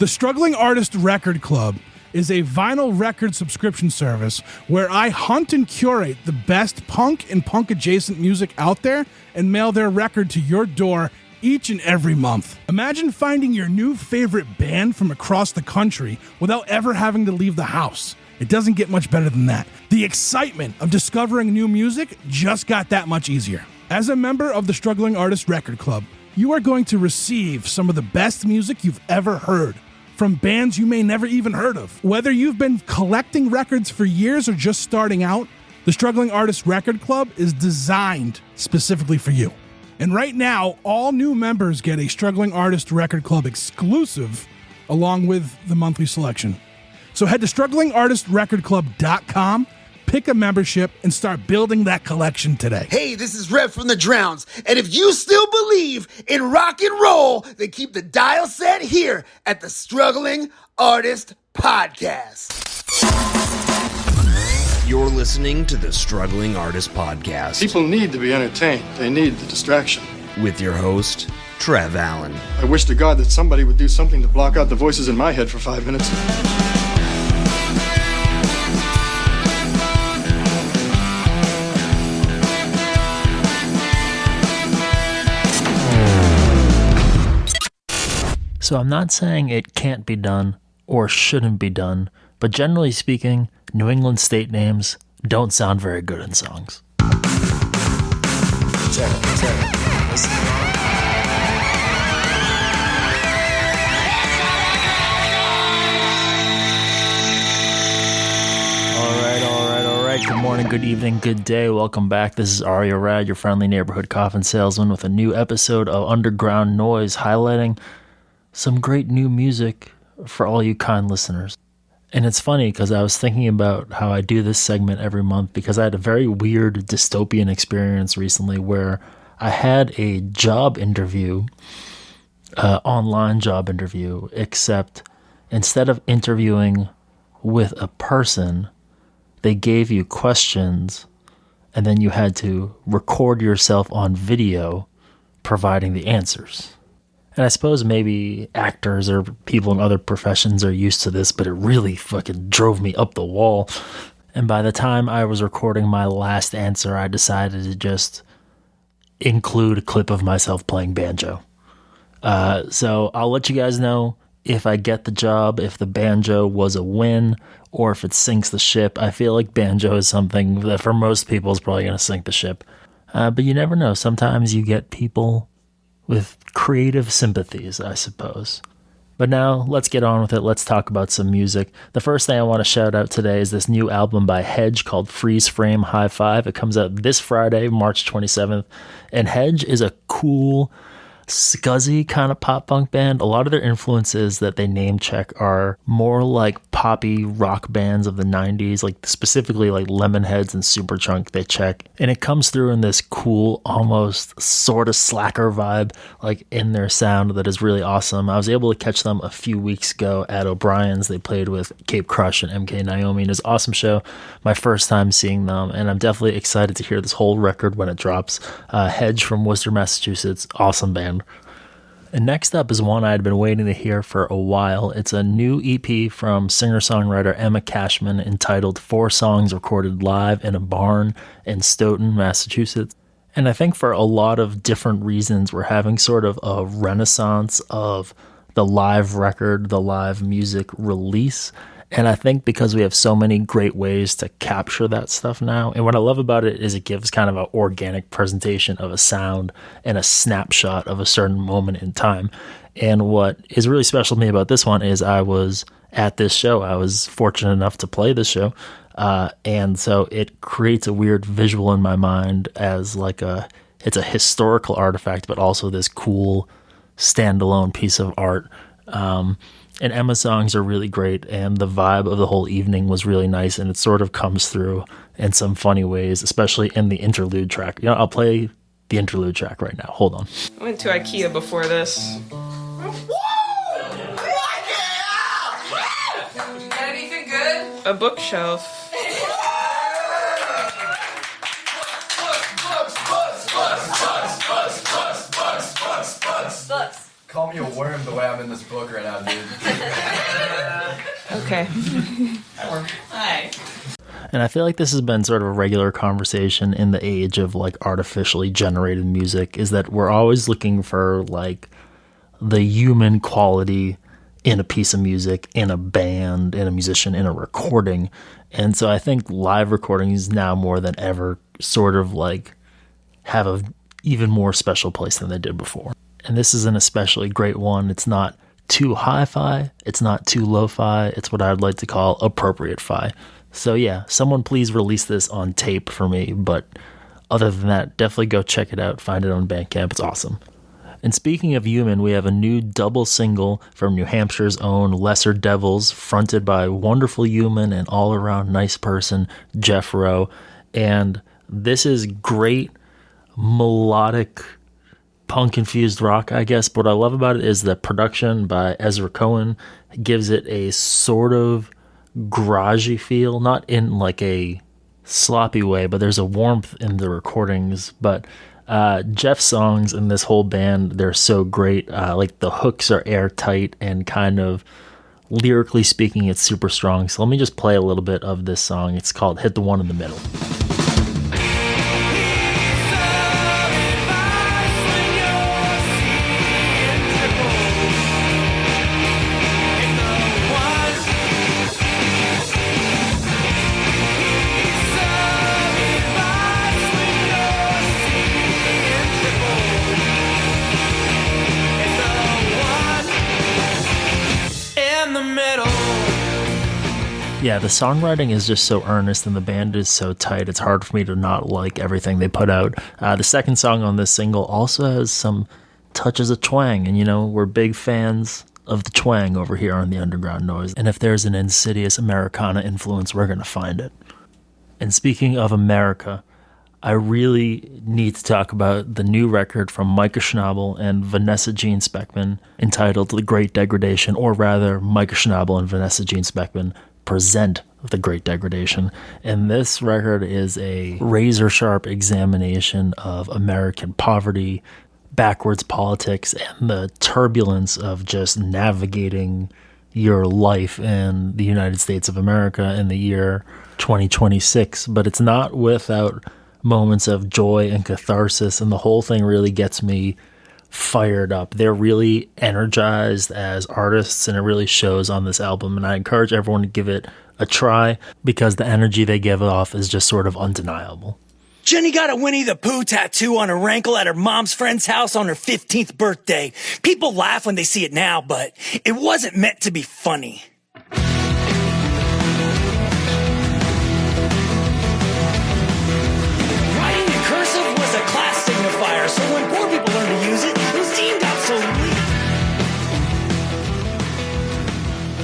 The Struggling Artist Record Club is a vinyl record subscription service where I hunt and curate the best punk and punk-adjacent music out there and mail their record to your door each and every month. Imagine finding your new favorite band from across the country without ever having to leave the house. It doesn't get much better than that. The excitement of discovering new music just got that much easier. As a member of the Struggling Artist Record Club, you are going to receive some of the best music you've ever heard from bands you may never even heard of. Whether you've been collecting records for years or just starting out, the Struggling Artist Record Club is designed specifically for you. And right now, all new members get a Struggling Artist Record Club exclusive along with the monthly selection. So head to StrugglingArtistRecordClub.com, pick a membership, and start building that collection today. Hey, this is Rev from the Drowns, and if you still believe in rock and roll, then keep the dial set here at the Struggling Artist Podcast. You're listening to the Struggling Artist Podcast. People need to be entertained. They need the distraction. With your host, Trev Allen. I wish to God that somebody would do something to block out the voices in my head for 5 minutes. So I'm not saying it can't be done or shouldn't be done, but generally speaking, New England state names don't sound very good in songs. Check it. Listen. All right. Good morning, good evening, good day. Welcome back. This is Aria Rad, your friendly neighborhood coffin salesman, with a new episode of Underground Noise, highlighting some great new music for all you kind listeners. And it's funny because I was thinking about how I do this segment every month because I had a very weird dystopian experience recently where I had a job interview, online job interview, except instead of interviewing with a person, they gave you questions and then you had to record yourself on video providing the answers. And I suppose maybe actors or people in other professions are used to this, but it really fucking drove me up the wall. And by the time I was recording my last answer, I decided to just include a clip of myself playing banjo. So I'll let you guys know if I get the job, if the banjo was a win, or if it sinks the ship. I feel like banjo is something that for most people is probably going to sink the ship. But you never know. Sometimes you get people with creative sympathies, I suppose. But now, let's get on with it. Let's talk about some music. The first thing I want to shout out today is this new album by Hedge called Freeze Frame High Five. It comes out this Friday, March 27th. And Hedge is a cool, scuzzy kind of pop punk band. A lot of their influences that they name check are more like poppy rock bands of the 90s, like specifically like Lemonheads and Superchunk they check. And it comes through in this cool, almost sort of slacker vibe, like in their sound that is really awesome. I was able to catch them a few weeks ago at O'Brien's. They played with Cape Crush and MK Naomi, and it's an awesome show. My first time seeing them, and I'm definitely excited to hear this whole record when it drops. Hedge from Worcester, Massachusetts, awesome band. And next up is one I had been waiting to hear for a while. It's a new EP from singer-songwriter Emma Cashman entitled 4 Songs Recorded Live in a Barn in Stoughton, Massachusetts. And I think for a lot of different reasons, we're having sort of a renaissance of the live record, the live music release. And I think because we have so many great ways to capture that stuff now, and what I love about it is it gives kind of an organic presentation of a sound and a snapshot of a certain moment in time. And what is really special to me about this one is I was at this show. I was fortunate enough to play this show. And so it creates a weird visual in my mind as like it's a historical artifact, but also this cool standalone piece of art. And Emma's songs are really great, and the vibe of the whole evening was really nice, and it sort of comes through in some funny ways, especially in the interlude track. You know, I'll play the interlude track right now. Hold on. I went to IKEA before this. Got anything good? A bookshelf. Books. Call call me a worm the way I'm in this book right now, dude. Okay. Hi. And I feel like this has been sort of a regular conversation in the age of like artificially generated music, is that we're always looking for like the human quality in a piece of music, in a band, in a musician, in a recording. And so I think live recordings now more than ever sort of like have a even more special place than they did before. And this is an especially great one. It's not too hi-fi, it's not too lo-fi, it's what I'd like to call appropriate-fi. So yeah, someone please release this on tape for me, but other than that, definitely go check it out, find it on Bandcamp, it's awesome. And speaking of human, we have a new double single from New Hampshire's own Lesser Devils, fronted by wonderful human and all-around nice person, Jeff Rowe. And this is great melodic punk-infused rock, I guess. But what I love about it is the production by Ezra Cohen gives it a sort of garagey feel, not in like a sloppy way, but there's a warmth in the recordings. But Jeff's songs and this whole band, they're so great. Like the hooks are airtight and kind of lyrically speaking, it's super strong. So let me just play a little bit of this song. It's called Hit the One in the Middle. Yeah, the songwriting is just so earnest and the band is so tight. It's hard for me to not like everything they put out. The second song on this single also has some touches of twang. And, you know, we're big fans of the twang over here on the Underground Noise. And if there's an insidious Americana influence, we're going to find it. And speaking of America, I really need to talk about the new record from Micah Schnabel and Vanessa Jean Speckman entitled The Great Degradation, or rather, Micah Schnabel and Vanessa Jean Speckman present The Great Degradation. And this record is a razor-sharp examination of American poverty, backwards politics, and the turbulence of just navigating your life in the United States of America in the year 2026. But it's not without moments of joy and catharsis, and the whole thing really gets me fired up. They're really energized as artists, and it really shows on this album, and I encourage everyone to give it a try because the energy they give off is just sort of undeniable. Jenny got a Winnie the Pooh tattoo on her ankle at her mom's friend's house on her 15th birthday. People laugh when they see it now, but it wasn't meant to be funny. Writing in cursive was a class signifier, so when poor people learned to use it, it was deemed obsolete.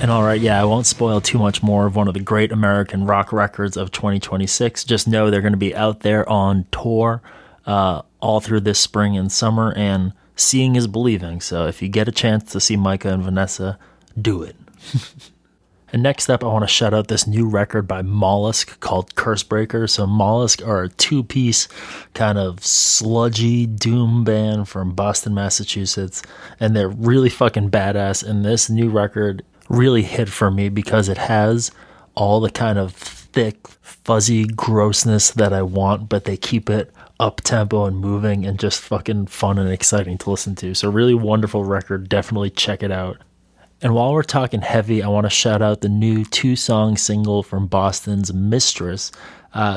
And all right, yeah, I won't spoil too much more of one of the great American rock records of 2026. Just know they're going to be out there on tour all through this spring and summer, and seeing is believing. So if you get a chance to see Micah and Vanessa, do it. And next up, I want to shout out this new record by Mollusk called Cursebreaker. So Mollusk are a two-piece kind of sludgy doom band from Boston, Massachusetts, and they're really fucking badass. And this new record really hit for me because it has all the kind of thick, fuzzy grossness that I want, but they keep it up-tempo and moving and just fucking fun and exciting to listen to. So really wonderful record. Definitely check it out. And while we're talking heavy, I want to shout out the new 2-song single from Boston's Mistress.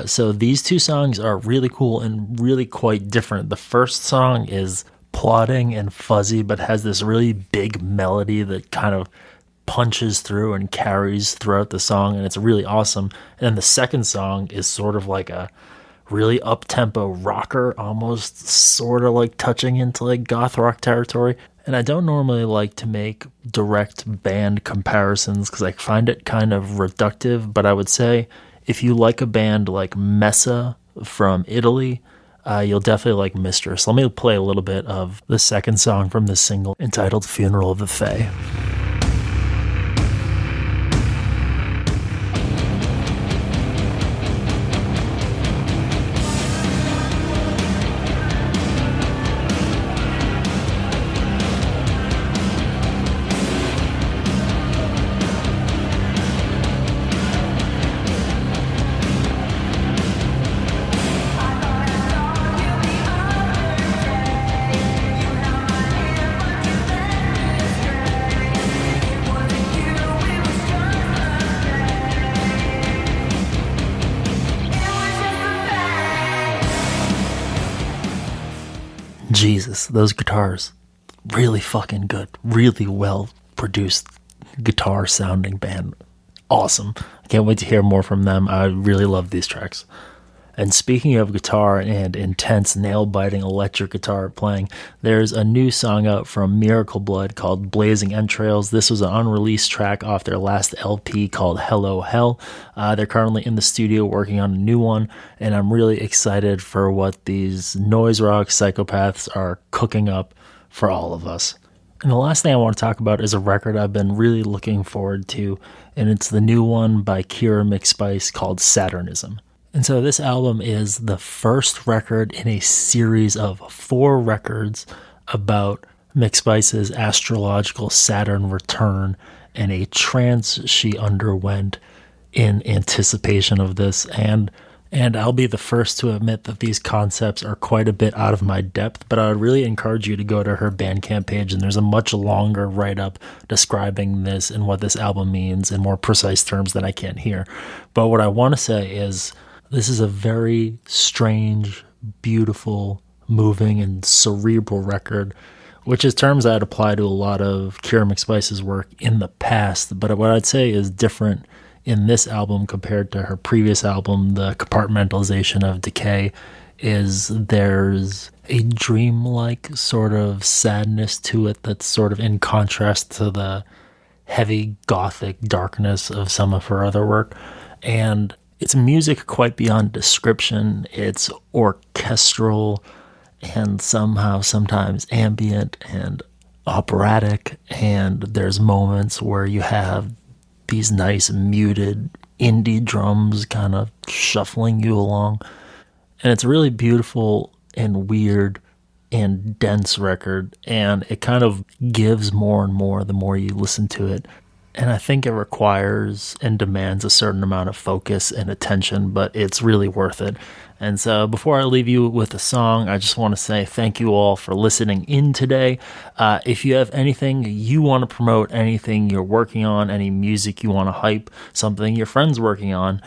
So these 2 songs are really cool and really quite different. The first song is plodding and fuzzy, but has this really big melody that kind of punches through and carries throughout the song, and it's really awesome. And then the second song is sort of like a really up-tempo rocker, almost sort of like touching into like goth rock territory. And I don't normally like to make direct band comparisons because I find it kind of reductive, but I would say if you like a band like Messa from Italy, you'll definitely like Mistress. Let me play a little bit of the second song from this single entitled Funeral of the Fae. Jesus, those guitars, really fucking good. Really well produced guitar sounding band. Awesome. I can't wait to hear more from them. I really love these tracks. And speaking of guitar and intense nail-biting electric guitar playing, there's a new song out from Miracle Blood called Blazing Entrails. This was an unreleased track off their last LP called Hello Hell. They're currently in the studio working on a new one, and I'm really excited for what these noise rock psychopaths are cooking up for all of us. And the last thing I want to talk about is a record I've been really looking forward to, and it's the new one by Kira McSpice called Saturnism. And so this album is the first record in a series of 4 records about McSpice's astrological Saturn return and a trance she underwent in anticipation of this. And I'll be the first to admit that these concepts are quite a bit out of my depth, but I would really encourage you to go to her Bandcamp page, and there's a much longer write-up describing this and what this album means in more precise terms than I can here. But what I want to say is, this is a very strange, beautiful, moving, and cerebral record, which is terms I'd apply to a lot of Kira McSpice's work in the past. But what I'd say is different in this album compared to her previous album, The Compartmentalization of Decay, is there's a dreamlike sort of sadness to it that's sort of in contrast to the heavy gothic darkness of some of her other work. And it's music quite beyond description. It's orchestral and somehow sometimes ambient and operatic. And there's moments where you have these nice muted indie drums kind of shuffling you along. And it's a really beautiful and weird and dense record. And it kind of gives more and more the more you listen to it. And I think it requires and demands a certain amount of focus and attention, but it's really worth it. And so before I leave you with a song, I just want to say thank you all for listening in today. If you have anything you want to promote, anything you're working on, any music you want to hype, something your friend's working on,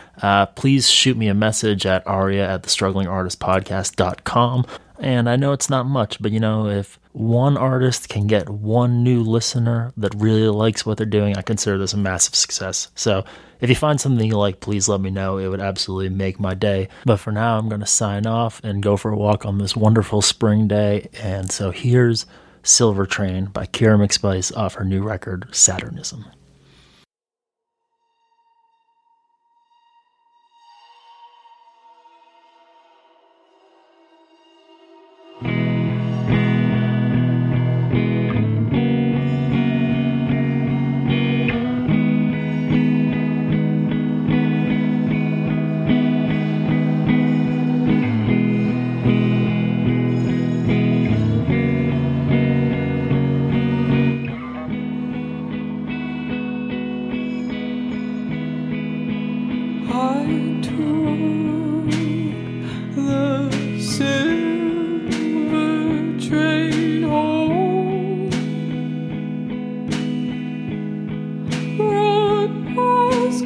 please shoot me a message at aria@thestrugglingartistpodcast.com. And I know it's not much, but if one artist can get one new listener that really likes what they're doing, I consider this a massive success. So if you find something you like, please let me know. It would absolutely make my day. But for now, I'm going to sign off and go for a walk on this wonderful spring day. And so here's Silver Train by Kira McSpice off her new record, Saturnism.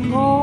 Call